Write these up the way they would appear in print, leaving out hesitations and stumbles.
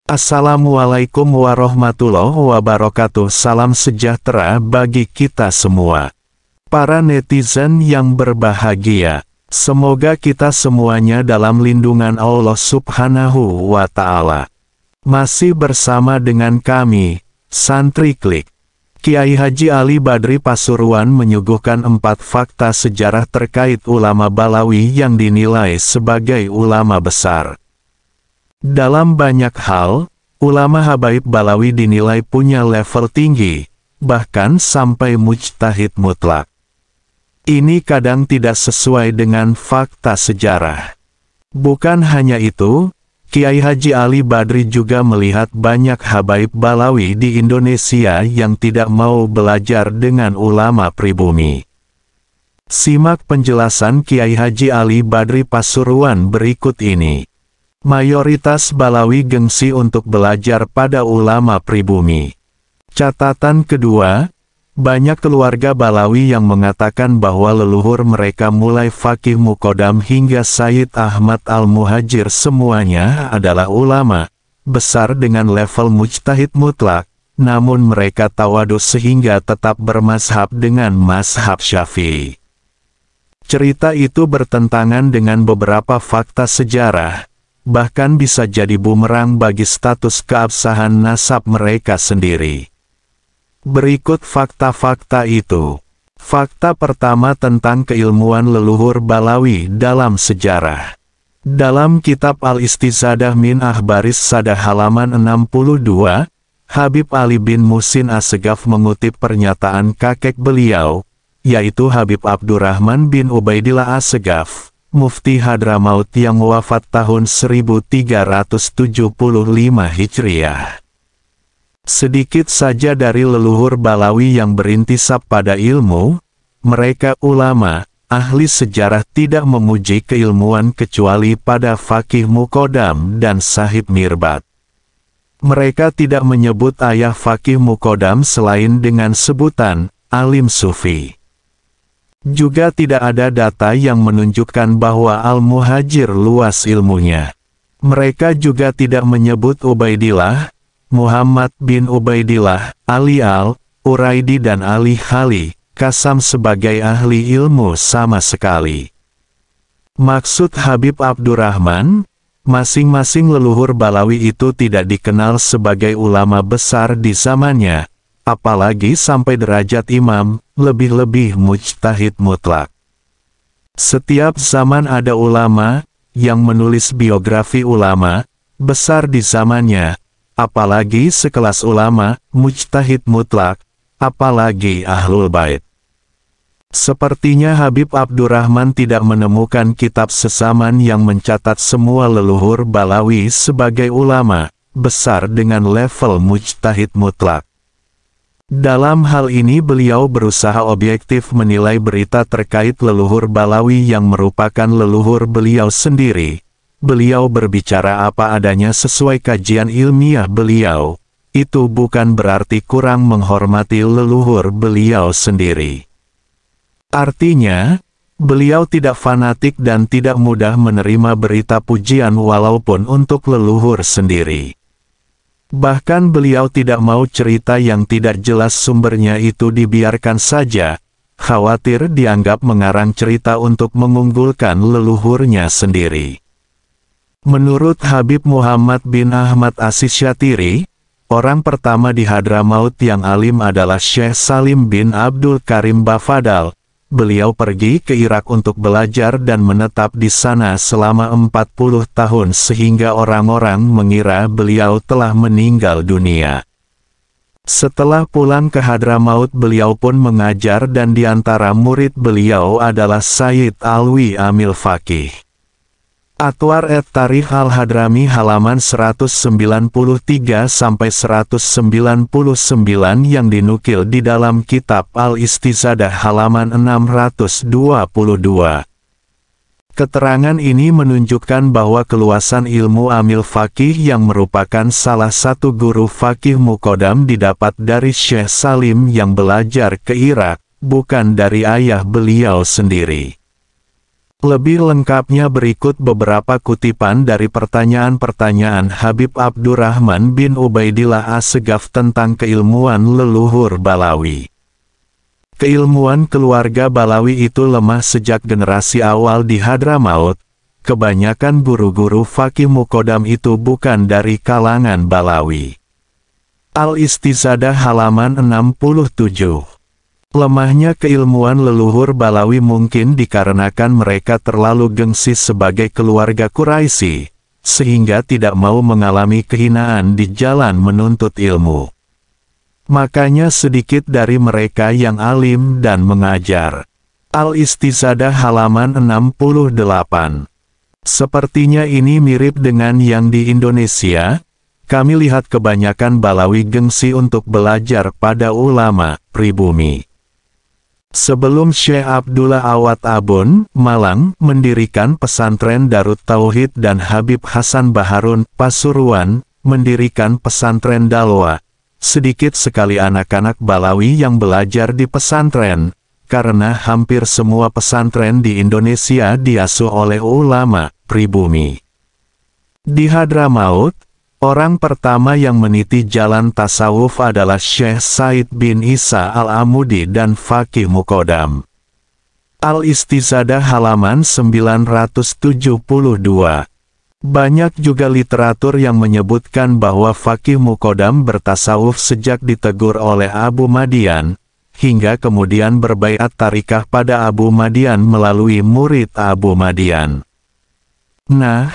Assalamualaikum warahmatullahi wabarakatuh. Salam sejahtera bagi kita semua. Para netizen yang berbahagia, semoga kita semuanya dalam lindungan Allah Subhanahu wa Ta'ala. Masih bersama dengan kami, Santri Klik. Kiai Haji Ali Badri Pasuruan menyuguhkan 4 fakta sejarah terkait ulama Balawi yang dinilai sebagai ulama besar. Dalam banyak hal, ulama habaib Balawi dinilai punya level tinggi, bahkan sampai mujtahid mutlak. Ini kadang tidak sesuai dengan fakta sejarah. Bukan hanya itu, Kiai Haji Ali Badri juga melihat banyak habaib Balawi di Indonesia yang tidak mau belajar dengan ulama pribumi. Simak penjelasan Kiai Haji Ali Badri Pasuruan berikut ini. Mayoritas Balawi gengsi untuk belajar pada ulama pribumi. Catatan kedua, banyak keluarga Balawi yang mengatakan bahwa leluhur mereka mulai Faqih Muqaddam hingga Sayyid Ahmad Al-Muhajir semuanya adalah ulama besar dengan level mujtahid mutlak, namun mereka tawadhu sehingga tetap bermazhab dengan mazhab Syafi'i. Cerita itu bertentangan dengan beberapa fakta sejarah, bahkan bisa jadi bumerang bagi status keabsahan nasab mereka sendiri. Berikut fakta-fakta itu. Fakta pertama tentang keilmuan leluhur Balawi dalam sejarah. Dalam kitab Al-Istizadah min Akhbaris Sadah halaman 62, Habib Ali bin Muhsin Assegaf mengutip pernyataan kakek beliau, yaitu Habib Abdurrahman bin Ubaidillah Assegaf, Mufti Hadramaut yang wafat tahun 1375 Hijriah. Sedikit saja dari leluhur Balawi yang berintisab pada ilmu, mereka ulama, ahli sejarah tidak memuji keilmuan kecuali pada Faqih Muqaddam dan Sahib Mirbat. Mereka tidak menyebut ayah Faqih Muqaddam selain dengan sebutan alim sufi. Juga tidak ada data yang menunjukkan bahwa Al-Muhajir luas ilmunya. Mereka juga tidak menyebut Ubaidillah, Muhammad bin Ubaidillah, Ali Al-Uraidi dan Ali Khali Kasam sebagai ahli ilmu sama sekali. Maksud Habib Abdurrahman, masing-masing leluhur Balawi itu tidak dikenal sebagai ulama besar di zamannya, apalagi sampai derajat imam, lebih-lebih mujtahid mutlak. Setiap zaman ada ulama yang menulis biografi ulama besar di zamannya, apalagi sekelas ulama mujtahid mutlak, apalagi ahlul bait. Sepertinya Habib Abdurrahman tidak menemukan kitab sesaman yang mencatat semua leluhur Balawi sebagai ulama besar dengan level mujtahid mutlak. Dalam hal ini beliau berusaha objektif menilai berita terkait leluhur Balawi yang merupakan leluhur beliau sendiri. Beliau berbicara apa adanya sesuai kajian ilmiah beliau. Itu bukan berarti kurang menghormati leluhur beliau sendiri. Artinya, beliau tidak fanatik dan tidak mudah menerima berita pujian walaupun untuk leluhur sendiri. Bahkan beliau tidak mau cerita yang tidak jelas sumbernya itu dibiarkan saja, khawatir dianggap mengarang cerita untuk mengunggulkan leluhurnya sendiri. Menurut Habib Muhammad bin Ahmad As-Syatiri, orang pertama di Hadramaut yang alim adalah Syekh Salim bin Abdul Karim Bafadal. Beliau pergi ke Irak untuk belajar dan menetap di sana selama 40 tahun sehingga orang-orang mengira beliau telah meninggal dunia. Setelah pulang ke Hadramaut beliau pun mengajar dan di antara murid beliau adalah Sayyid Alwi Amil Faqih. Atwar et-Tarikh Al-Hadrami halaman 193-199 yang dinukil di dalam kitab Al-Istizadah halaman 622. Keterangan ini menunjukkan bahwa keluasan ilmu Amil Faqih yang merupakan salah satu guru Faqih Muqaddam didapat dari Syekh Salim yang belajar ke Irak, bukan dari ayah beliau sendiri. Lebih lengkapnya berikut beberapa kutipan dari pertanyaan-pertanyaan Habib Abdurrahman bin Ubaidillah As-Segaf tentang keilmuan leluhur Balawi. Keilmuan keluarga Balawi itu lemah sejak generasi awal di Hadramaut. Kebanyakan guru-guru fakih muqaddam itu bukan dari kalangan Balawi. Al-Istizadah halaman 67. Lemahnya keilmuan leluhur Balawi mungkin dikarenakan mereka terlalu gengsi sebagai keluarga Quraisy, sehingga tidak mau mengalami kehinaan di jalan menuntut ilmu. Makanya sedikit dari mereka yang alim dan mengajar. Al-Istizadah halaman 68. Sepertinya ini mirip dengan yang di Indonesia. Kami lihat kebanyakan Balawi gengsi untuk belajar pada ulama pribumi. Sebelum Syekh Abdullah Awad Abun, Malang, mendirikan pesantren Darut Tauhid dan Habib Hasan Baharun, Pasuruan, mendirikan pesantren Dalwa, sedikit sekali anak-anak Balawi yang belajar di pesantren, karena hampir semua pesantren di Indonesia diasuh oleh ulama pribumi. Di Hadramaut, orang pertama yang meniti jalan tasawuf adalah Syekh Said bin Isa Al-Amudi dan Fakih Muqaddam. Al-Istizadah halaman 972. Banyak juga literatur yang menyebutkan bahwa Fakih Muqaddam bertasawuf sejak ditegur oleh Abu Madian, hingga kemudian berbaiat tarikah pada Abu Madian melalui murid Abu Madian. Nah,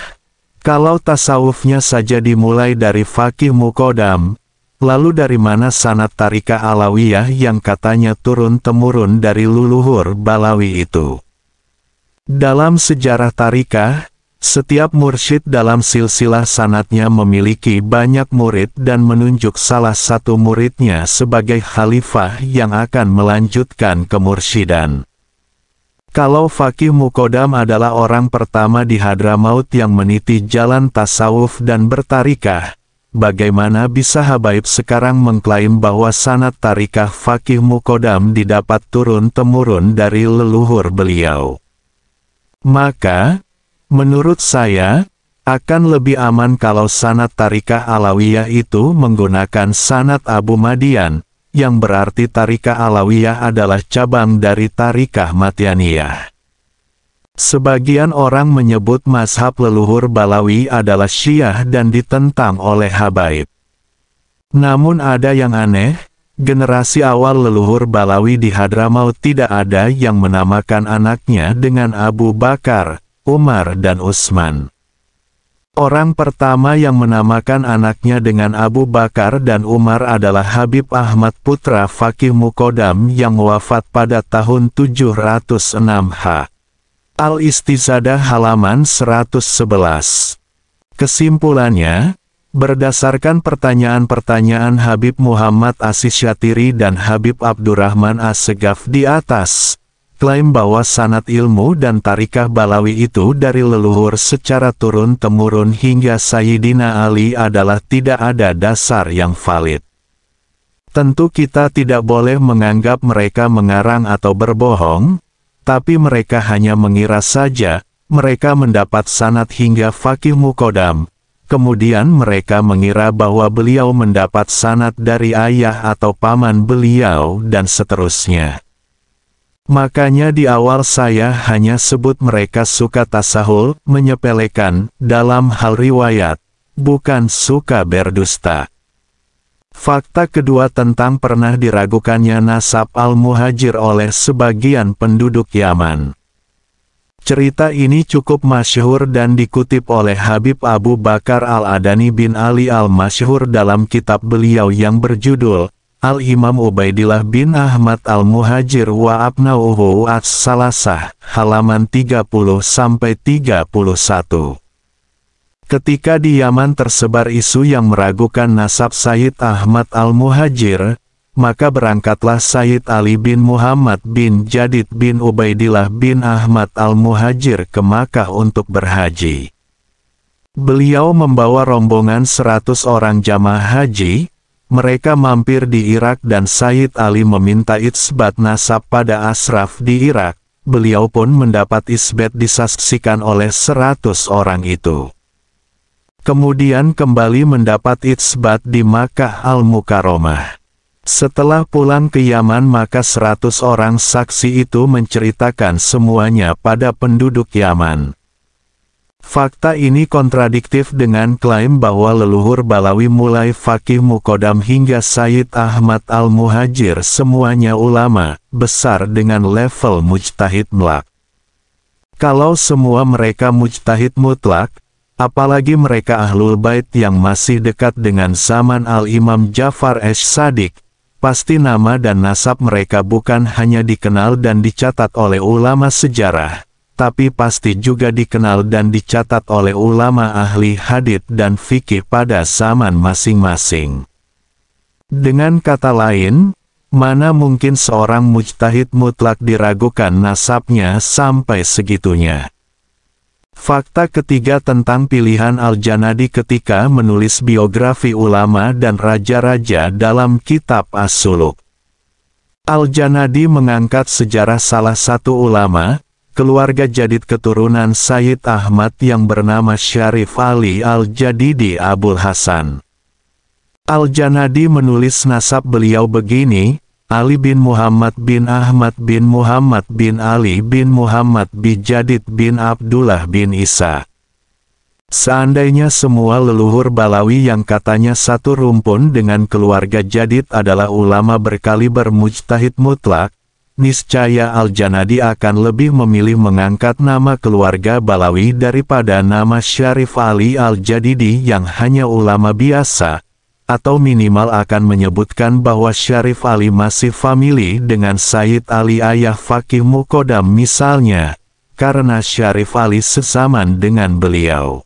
kalau tasawufnya saja dimulai dari Fakih Muqaddam, lalu dari mana sanad tarikah Alawiyah yang katanya turun-temurun dari leluhur Balawi itu? Dalam sejarah tarikah, setiap mursyid dalam silsilah sanadnya memiliki banyak murid dan menunjuk salah satu muridnya sebagai khalifah yang akan melanjutkan kemursyidan. Kalau Fakih Muqaddam adalah orang pertama di Hadramaut yang meniti jalan tasawuf dan bertarikah, bagaimana bisa habaib sekarang mengklaim bahwa sanad tarikah Fakih Muqaddam didapat turun-temurun dari leluhur beliau? Maka, menurut saya, akan lebih aman kalau sanad tarikah Alawiyah itu menggunakan sanad Abu Madian, yang berarti tarikah Alawiyah adalah cabang dari tarikah Matianiyah. Sebagian orang menyebut mazhab leluhur Balawi adalah Syiah dan ditentang oleh habaib. Namun ada yang aneh, generasi awal leluhur Balawi di Hadramaut tidak ada yang menamakan anaknya dengan Abu Bakar, Umar dan Utsman. Orang pertama yang menamakan anaknya dengan Abu Bakar dan Umar adalah Habib Ahmad putra Fakih Muqaddam yang wafat pada tahun 706 H. Al-Istizadah halaman 111. Kesimpulannya, berdasarkan pertanyaan-pertanyaan Habib Muhammad As-Syatiri dan Habib Abdurrahman As-Segaf di atas, klaim bahwa sanad ilmu dan tarikah Balawi itu dari leluhur secara turun-temurun hingga Sayyidina Ali adalah tidak ada dasar yang valid. Tentu kita tidak boleh menganggap mereka mengarang atau berbohong, tapi mereka hanya mengira saja, mereka mendapat sanad hingga Fakih Muqaddam, kemudian mereka mengira bahwa beliau mendapat sanad dari ayah atau paman beliau dan seterusnya. Makanya di awal saya hanya sebut mereka suka tasahul, menyepelekan, dalam hal riwayat, bukan suka berdusta. Fakta kedua tentang pernah diragukannya nasab Al-Muhajir oleh sebagian penduduk Yaman. Cerita ini cukup masyhur dan dikutip oleh Habib Abu Bakar Al-Adani bin Ali Al-Masyhur dalam kitab beliau yang berjudul Al-Imam Ubaidillah bin Ahmad Al-Muhajir wa Abnauhu As-Salasah, halaman 30-31. Ketika di Yaman tersebar isu yang meragukan nasab Sayyid Ahmad Al-Muhajir, maka berangkatlah Sayyid Ali bin Muhammad bin Jadid bin Ubaidillah bin Ahmad Al-Muhajir ke Makkah untuk berhaji. Beliau membawa rombongan 100 orang jamaah haji. Mereka mampir di Irak dan Sayyid Ali meminta itsbat nasab pada asraf di Irak, beliau pun mendapat isbat disaksikan oleh 100 orang itu. Kemudian kembali mendapat isbat di Makkah Al-Mukarramah. Setelah pulang ke Yaman maka 100 orang saksi itu menceritakan semuanya pada penduduk Yaman. Fakta ini kontradiktif dengan klaim bahwa leluhur Balawi mulai Faqih Muqaddam hingga Sayyid Ahmad Al-Muhajir semuanya ulama besar dengan level mujtahid mutlak. Kalau semua mereka mujtahid mutlak, apalagi mereka Ahlul Bait yang masih dekat dengan zaman Al-Imam Ja'far Ash-Shadiq, pasti nama dan nasab mereka bukan hanya dikenal dan dicatat oleh ulama sejarah, tapi pasti juga dikenal dan dicatat oleh ulama ahli hadits dan fikih pada zaman masing-masing. Dengan kata lain, mana mungkin seorang mujtahid mutlak diragukan nasabnya sampai segitunya. Fakta ketiga tentang pilihan Al-Janadi ketika menulis biografi ulama dan raja-raja dalam kitab As-Suluk. Al-Janadi mengangkat sejarah salah satu ulama, keluarga jadid keturunan Sayyid Ahmad yang bernama Syarif Ali Al-Jadidi Abul Hasan. Al-Janadi menulis nasab beliau begini, Ali bin Muhammad bin Ahmad bin Muhammad bin Ali bin Muhammad bin Jadid bin Abdullah bin Isa. Seandainya semua leluhur Balawi yang katanya satu rumpun dengan keluarga jadid adalah ulama berkaliber mujtahid mutlak, niscaya Al-Janadi akan lebih memilih mengangkat nama keluarga Balawi daripada nama Syarif Ali Al-Jadidi yang hanya ulama biasa, atau minimal akan menyebutkan bahwa Syarif Ali masih famili dengan Sayyid Ali ayah Faqih Muqaddam misalnya, karena Syarif Ali sezaman dengan beliau.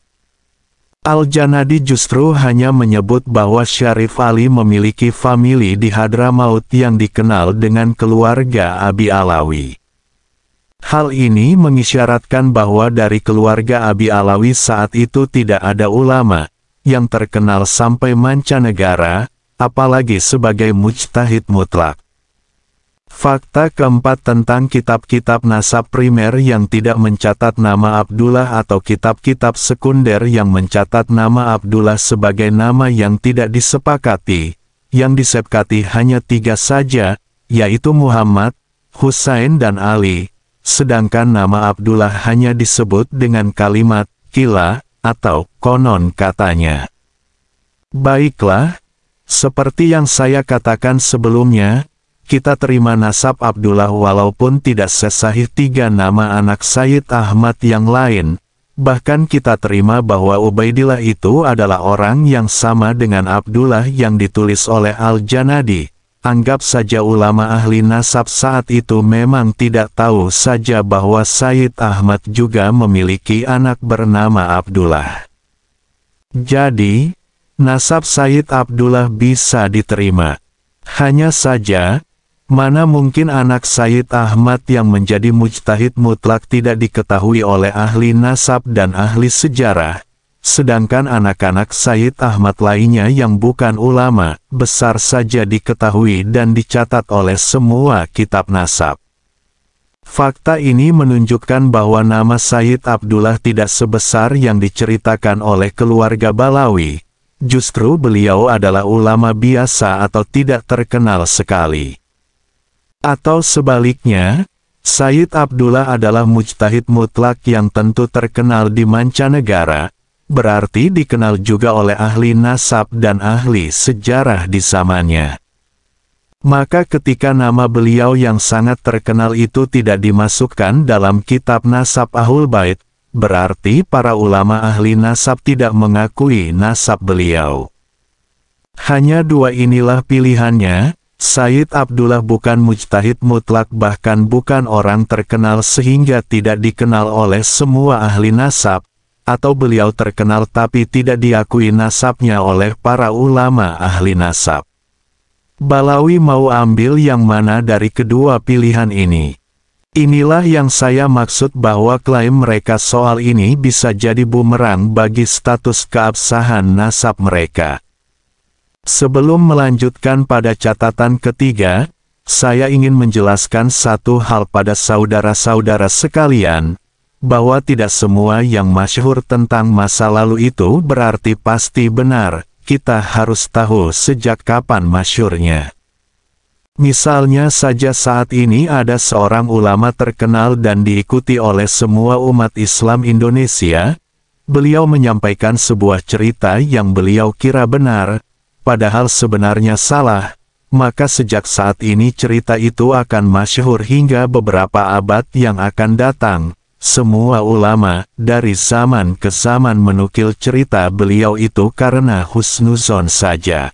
Al-Janadi justru hanya menyebut bahwa Syarif Ali memiliki famili di Hadramaut yang dikenal dengan keluarga Abi Alawi. Hal ini mengisyaratkan bahwa dari keluarga Abi Alawi saat itu tidak ada ulama yang terkenal sampai mancanegara, apalagi sebagai mujtahid mutlak. Fakta keempat tentang kitab-kitab nasab primer yang tidak mencatat nama Abdullah atau kitab-kitab sekunder yang mencatat nama Abdullah sebagai nama yang tidak disepakati, yang disepakati hanya 3 saja, yaitu Muhammad, Husain dan Ali, sedangkan nama Abdullah hanya disebut dengan kalimat, kila, atau konon katanya. Baiklah, seperti yang saya katakan sebelumnya, kita terima nasab Abdullah walaupun tidak sesahih 3 nama anak Sayyid Ahmad yang lain, bahkan kita terima bahwa Ubaidillah itu adalah orang yang sama dengan Abdullah yang ditulis oleh Al-Janadi. Anggap saja ulama ahli nasab saat itu memang tidak tahu saja bahwa Sayyid Ahmad juga memiliki anak bernama Abdullah. Jadi, nasab Sayyid Abdullah bisa diterima. Hanya saja, mana mungkin anak Sayyid Ahmad yang menjadi mujtahid mutlak tidak diketahui oleh ahli nasab dan ahli sejarah, sedangkan anak-anak Sayyid Ahmad lainnya yang bukan ulama, besar saja diketahui dan dicatat oleh semua kitab nasab. Fakta ini menunjukkan bahwa nama Sayyid Abdullah tidak sebesar yang diceritakan oleh keluarga Balawi. Justru beliau adalah ulama biasa atau tidak terkenal sekali. Atau sebaliknya, Sayyid Abdullah adalah mujtahid mutlak yang tentu terkenal di mancanegara, berarti dikenal juga oleh ahli nasab dan ahli sejarah di zamannya. Maka ketika nama beliau yang sangat terkenal itu tidak dimasukkan dalam kitab nasab Ahlul Bait, berarti para ulama ahli nasab tidak mengakui nasab beliau. Hanya 2 inilah pilihannya. Sayyid Abdullah bukan mujtahid mutlak bahkan bukan orang terkenal sehingga tidak dikenal oleh semua ahli nasab, atau beliau terkenal tapi tidak diakui nasabnya oleh para ulama ahli nasab. Balawi mau ambil yang mana dari kedua pilihan ini? Inilah yang saya maksud bahwa klaim mereka soal ini bisa jadi bumerang bagi status keabsahan nasab mereka. Sebelum melanjutkan pada catatan ketiga, saya ingin menjelaskan satu hal pada saudara-saudara sekalian, bahwa tidak semua yang masyhur tentang masa lalu itu berarti pasti benar. Kita harus tahu sejak kapan masyhurnya. Misalnya saja saat ini ada seorang ulama terkenal dan diikuti oleh semua umat Islam Indonesia. Beliau menyampaikan sebuah cerita yang beliau kira benar, padahal sebenarnya salah. Maka sejak saat ini cerita itu akan masyhur hingga beberapa abad yang akan datang. Semua ulama, dari zaman ke zaman menukil cerita beliau itu karena husnuzon saja.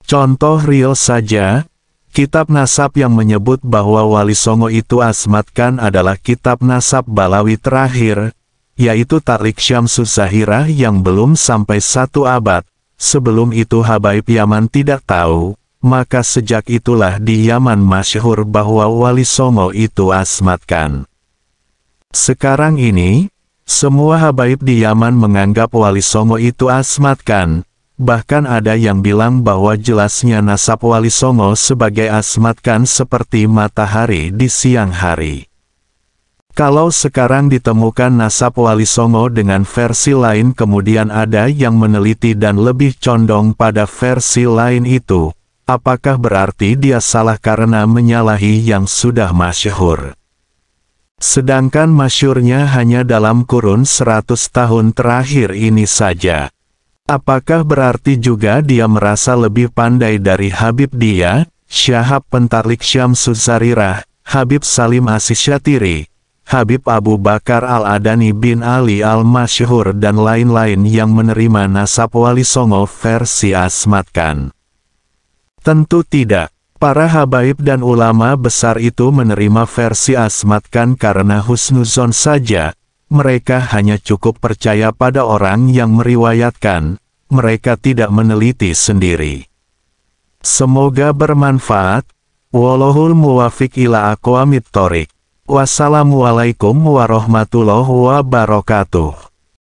Contoh real saja, kitab nasab yang menyebut bahwa Wali Songo itu Asmatkan adalah kitab nasab Balawi terakhir, yaitu Tarik Syamsus Zahirah yang belum sampai 1 abad. Sebelum itu Habaib Yaman tidak tahu, maka sejak itulah di Yaman masyhur bahwa Wali Songo itu Asmatkan. Sekarang ini, semua habaib di Yaman menganggap Wali Songo itu Asmatkan. Bahkan ada yang bilang bahwa jelasnya nasab Wali Songo sebagai Asmatkan seperti matahari di siang hari. Kalau sekarang ditemukan nasab Wali Songo dengan versi lain kemudian ada yang meneliti dan lebih condong pada versi lain itu, apakah berarti dia salah karena menyalahi yang sudah masyhur? Sedangkan masyhurnya hanya dalam kurun 100 tahun terakhir ini saja. Apakah berarti juga dia merasa lebih pandai dari Habib dia, Syahab Pentarlik Syamsus Zarirah, Habib Salim As-Syatiri, Habib Abu Bakar Al-Adani bin Ali Al-Masyhur dan lain-lain yang menerima nasab Wali Songo versi Asmatkan? Tentu tidak. Para habaib dan ulama besar itu menerima versi Asmatkan karena husnuzon saja. Mereka hanya cukup percaya pada orang yang meriwayatkan. Mereka tidak meneliti sendiri. Semoga bermanfaat. Wallahul muwafiq ila aqwamit thoriq. Wassalamualaikum warahmatullahi wabarakatuh.